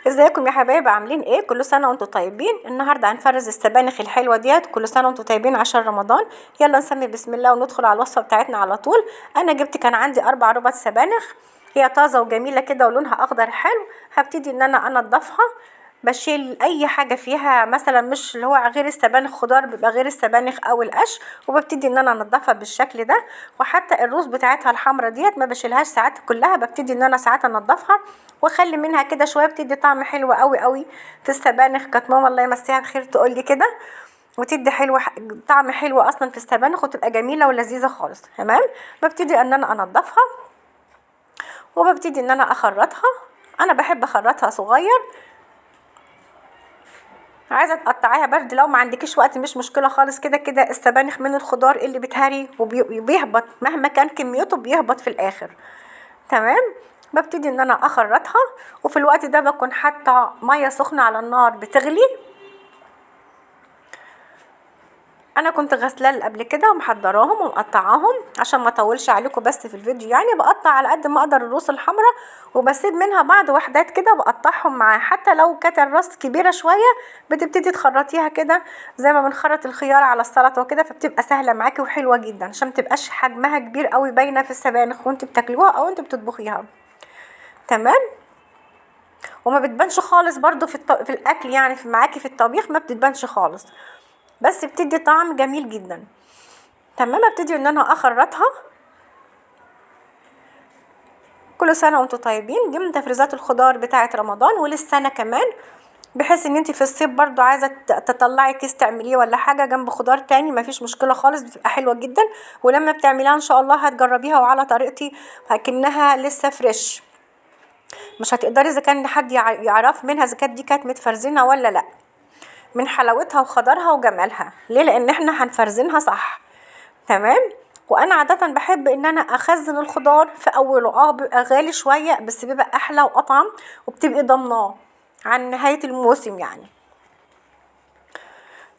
ازيكم يا حبايب؟ عاملين ايه؟ كل سنه وانتم طيبين. النهارده هنفرز السبانخ الحلوه ديت. كل سنه وانتم طيبين عشان رمضان. يلا نسمي بسم الله وندخل على الوصفه بتاعتنا على طول. انا كان عندي 4 ربط سبانخ، هي طازه وجميله كده ولونها اخضر حلو. هبتدي ان انا انضفها، بشيل اي حاجه فيها مثلا مش اللي هو غير السبانخ، خضار بيبقى غير السبانخ او القش، وببتدي ان انا انضفها بالشكل ده. وحتى الروز بتاعتها الحمرا ديت ما بشيلهاش ساعات كلها، ببتدي ان انا ساعات انضفها واخلي منها كده شويه، بتدي طعم حلو قوي قوي في السبانخ. كانت ماما الله يمسيها بخير تقول لي كده، وتدي حلو طعم حلو اصلا في السبانخ، وتبقى جميله ولذيذه خالص. تمام. ببتدي ان انا انضفها وببتدي ان انا اخرطها. انا بحب اخرطها صغير. عايزه تقطعيها برد لو ما عندكيش وقت مش مشكله خالص. كده كده السبانخ من الخضار اللي بتهري وبيهبط مهما كان كميته، بيهبط في الاخر. تمام. ببتدي ان انا اخرطها، وفي الوقت ده بكون حاطه ميه سخنه على النار بتغلي. انا كنت غسلال قبل كده ومحضراهم ومقطعاهم عشان ما اطولش عليكم، بس في الفيديو يعني بقطع على قد ما اقدر الروس الحمراء، وبسيب منها بعض وحدات كده بقطعهم معاه. حتى لو كانت الراس كبيره شويه بتبتدي تخرطيها كده زي ما بنخرط الخيار على السلطه وكده، فبتبقى سهله معاكي وحلوه جدا عشان متبقاش حجمها كبير قوي باينه في السبانخ وانت بتاكلوها او انت بتطبخيها. تمام. وما بتبانش خالص برضو في الاكل، يعني معاكي في الطبيخ ما بتبانش خالص، بس بتدي طعم جميل جدا. تمام. ابتدي ان انا اخرطها. كل سنه وانتم طيبين. دي من تفريزات الخضار بتاعه رمضان وللسنه كمان، بحيث ان انت في الصيف برضو عايزه تطلعي كيس تعمليه ولا حاجه جنب خضار تاني، مفيش مشكله خالص، بتبقى حلوه جدا. ولما بتعمليها ان شاء الله هتجربيها وعلى طريقتي لكنها لسه فريش، مش هتقدري اذا كان حد يعرف منها اذا كانت دي كانت متفرزنه ولا لا، من حلاوتها وخضرها وجمالها. ليه؟ لان احنا هنفرزنها صح. تمام. وانا عاده بحب ان انا اخزن الخضار في اوله. بيبقى غالي شويه بس بيبقى احلى واطعم، وبتبقي ضمناه عن نهايه الموسم يعني.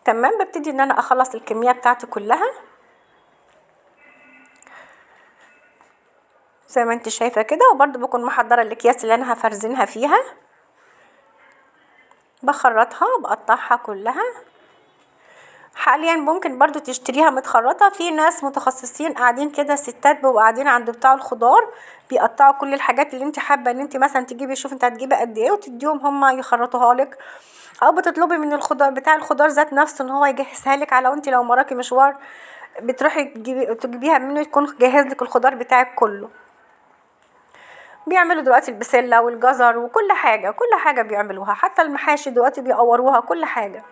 تمام. ببتدي ان انا اخلص الكميه بتاعتي كلها زي ما انت شايفه كده، وبرده بكون محضره الاكياس اللي انا هفرزنها فيها، بخرطها بقطعها كلها. حاليا ممكن برضو تشتريها متخرطة، في ناس متخصصين قاعدين كده، ستات بيبقوا قاعدين عند بتاع الخضار بيقطعوا كل الحاجات اللي انت حابه ان انت مثلا تجيبي، شوف انت هتجيبي قد ايه وتديهم هما يخرطوها لك، او بتطلبي من الخضار بتاع الخضار ذات نفسه ان هو يجهزها لك. على وانت لو وراكي مشوار بتروحي تجيبيها منه، يكون جاهز لك الخضار بتاعك كله. بيعملوا دلوقتي البسله والجزر وكل حاجه، كل حاجه بيعملوها، حتى المحاشي دلوقتي بيقوروها كل حاجه.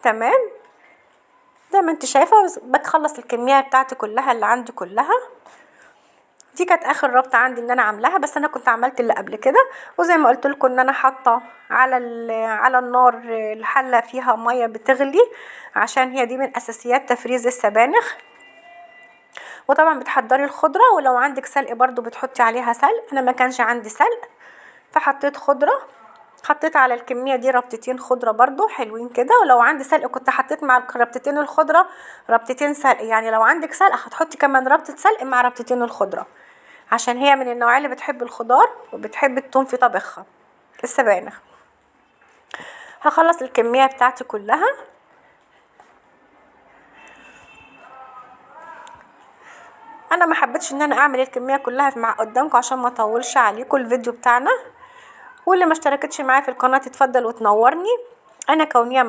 تمام. زي ما انت شايفه بتخلص الكميه بتاعتي كلها اللي عندي كلها. دي كانت اخر ربطه عندي ان انا عاملاها، بس انا كنت عملت اللي قبل كده. وزي ما قلت لكم ان انا حاطه على النار الحله فيها ميه بتغلي، عشان هي دي من اساسيات تفريز السبانخ. وطبعا بتحضري الخضره، ولو عندك سلق برضو بتحطي عليها سلق. انا ما كانش عندي سلق فحطيت خضره، حطيت على الكميه دي ربطتين خضره برضو حلوين كده. ولو عندي سلق كنت حطيت مع ربطتين الخضره ربطتين سلق، يعني لو عندك سلق هتحطي كمان ربطه سلق مع ربطتين الخضره، عشان هي من النوعيه اللي بتحب الخضار وبتحب الثوم في طبخها السبانخ. هخلص الكميه بتاعتي كلها. انا ما حبيتش ان انا اعمل الكميه كلها مع قدامكم عشان ما اطولش عليكم الفيديو بتاعنا. واللي ما اشتركتش معايا في القناه تتفضل وتنورني. انا كونيه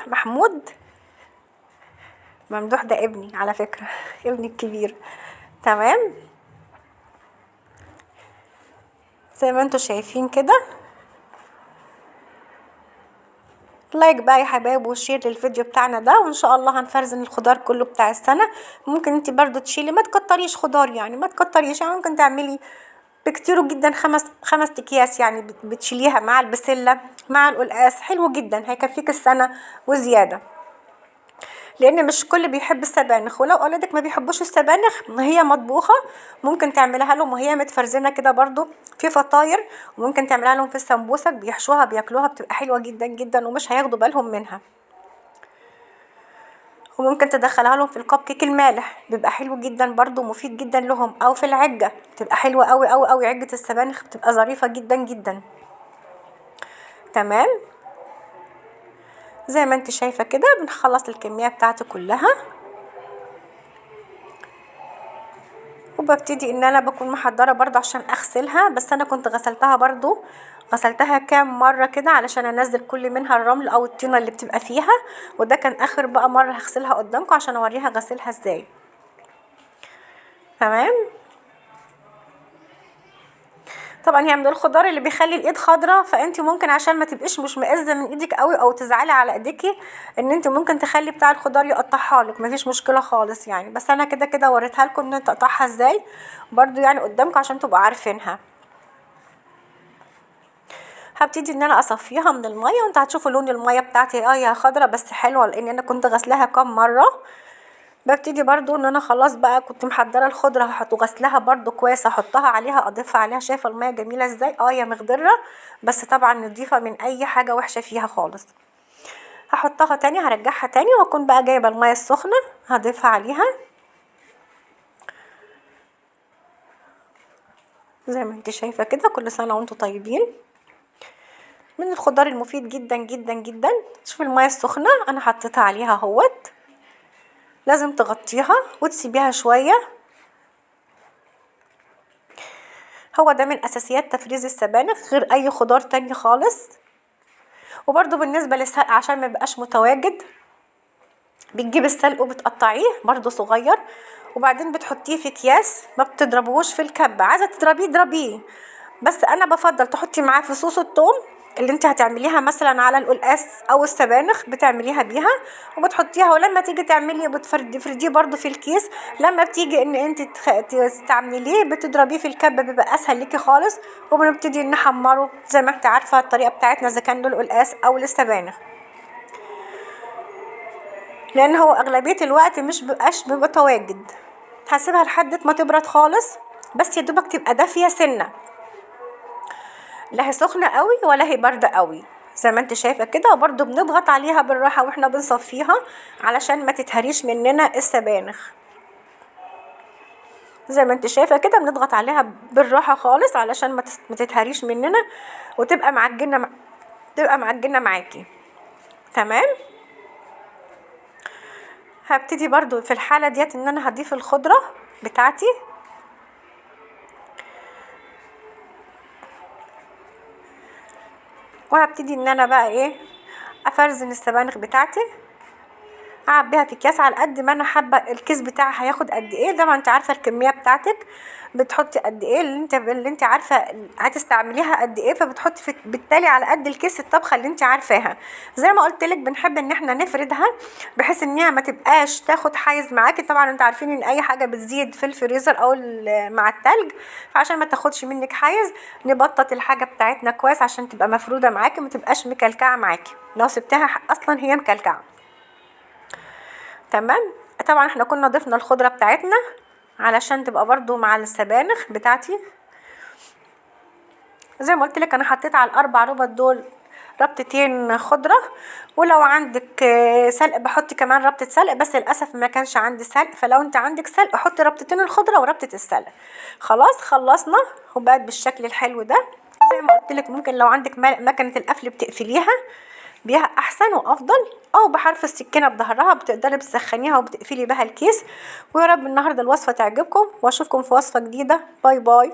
محمود. ممدوح ده ابني على فكره ابني الكبير. تمام. زي ما انتوا شايفين كده. لايك بقى يا حبايب وشير للفيديو بتاعنا ده، وان شاء الله هنفرزن الخضار كله بتاع السنه. ممكن انت برضو تشيلي، ما تكتريش خضار، يعني ما تكتريش، يعني ممكن تعملي بكتير جدا خمس اكياس، يعني بتشيليها مع البسله مع القلقاس، حلو جدا هيكفيك السنه وزياده. لان مش كل بيحب السبانخ، ولو اولادك ما بيحبوش السبانخ هي مطبوخه ممكن تعملها لهم وهي متفرزنه كده برضو في فطاير، وممكن تعملها لهم في السمبوسك بيحشوها بياكلوها، بتبقى حلوه جدا جدا ومش هياخدوا بالهم منها. وممكن تدخلها لهم في الكب كيك المالح، بيبقى حلو جدا برضو مفيد جدا لهم، او في العجه بتبقى حلوه قوي قوي قوي. عجه السبانخ بتبقى ظريفه جدا جدا. تمام. زي ما انت شايفة كده بنخلص الكمية بتاعتي كلها، وببتدي ان انا بكون محضرة برضو عشان اغسلها. بس انا كنت غسلتها برضو، غسلتها كام مرة كده علشان انزل كل منها الرمل او الطينة اللي بتبقى فيها. وده كان اخر بقى مرة هغسلها قدامكم عشان اوريها غسلها ازاي. تمام. طبعا هي من الخضار اللي بيخلي الايد خضرة، فانت ممكن عشان ما تبقيش مشمئزه من ايدك قوي او تزعلي على ايديكي ان انت ممكن تخلي بتاع الخضار يقطعها لك، مفيش مشكله خالص يعني. بس انا كده كده وريتها لكم ان تقطعها ازاي برضو يعني قدامكم عشان تبقوا عارفينها. هبتدي ان انا اصفيها من الميه، وانت هتشوفوا لون الميه بتاعتي هي خضرة بس حلوه لان انا كنت غسلاها كام مره. ببتدي برضو ان انا خلاص بقى كنت محضره الخضره هحط غسلها برضو كويس، احطها عليها اضيفها عليها. شايفه الميه جميله ازاي؟ يا مخضره بس طبعا نضيفه من اي حاجه وحشه فيها خالص. هحطها تاني، هرجعها تاني، واكون بقى جايبه الميه السخنه هضيفها عليها زي ما انت شايفه كده. كل سنه وانتم طيبين. من الخضار المفيد جدا جدا جدا. شوف الميه السخنه انا حطيتها عليها اهوت، لازم تغطيها وتسيبيها شويه. هو ده من اساسيات تفريز السبانخ غير اي خضار تاني خالص. وبرده بالنسبه للسلق عشان ما يبقاش متواجد، بتجيب السلق وبتقطعيه برده صغير، وبعدين بتحطيه في اكياس، ما بتضربوش في الكبه. عايزه تضربيه ضربيه، بس انا بفضل تحطي معاه فصوص الثوم اللي انت هتعمليها مثلا على القلقاس او السبانخ بتعمليها بيها وبتحطيها. ولما تيجي تعملي بتفرديه برضو في الكيس. لما بتيجي ان انت تستعمليه بتضربيه في الكبه، بيبقى اسهل ليكي خالص. وبنبتدي نحمره زي ما انت عارفه الطريقه بتاعتنا اذا كان للقلقاس او للسبانخ، لان هو اغلبيه الوقت مش بيبقى تواجد. هسيبها لحد ما تبرد خالص، بس يا دوبك تبقى دافيه سنه، لا هي سخنه قوي ولا هي بارده قوي زي ما انت شايفه كده. وبرده بنضغط عليها بالراحه واحنا بنصفيها علشان ما تتهريش مننا السبانخ. زي ما انت شايفه كده بنضغط عليها بالراحه خالص علشان ما تتهريش مننا وتبقى معجنه، تبقى معجنه معاكي. تمام. هبتدي برضو في الحاله ديت ان انا هضيف الخضره بتاعتي، وهبتدي ان انا بقى ايه افرزن السبانخ بتاعتي، اعبيها في اكياس على قد ما انا حابه. الكيس بتاعها هياخد قد ايه ده ما انت عارفه الكميه بتاعتك، بتحطي قد ايه اللي انت عارفه هتستعمليها قد ايه، فبتحطي بالتالي على قد الكيس الطبخه اللي انت عارفاها. زي ما قلت لك بنحب ان احنا نفردها بحيث ان هي ما تبقاش تاخد حيز معاكي. طبعا انتوا عارفين ان اي حاجه بتزيد في الفريزر او مع التلج، فعشان ما تاخدش منك حيز نبطط الحاجه بتاعتنا كويس عشان تبقى مفروده معاكي، ما تبقاش مكلكعه معاكي لو سبتها اصلا هي مكلكعه. تمام. طبعا احنا كنا ضفنا الخضره بتاعتنا علشان تبقى برضو مع السبانخ بتاعتي. زي ما قلت لك انا حطيت على الاربع ربط دول ربطتين خضره، ولو عندك سلق بحط كمان ربطه سلق، بس للاسف ما كانش عندي سلق، فلو انت عندك سلق حطي ربطتين الخضره وربطه السلق. خلاص خلصنا وبقت بالشكل الحلو ده. زي ما قلت لك ممكن لو عندك مكنه القفل بتقفليها بيها احسن وافضل، او بحرف السكينه بظهرها بتقدري تسخنيها وبتقفلي بها الكيس. ويا رب النهارده الوصفه تعجبكم، واشوفكم في وصفه جديده. باي باي.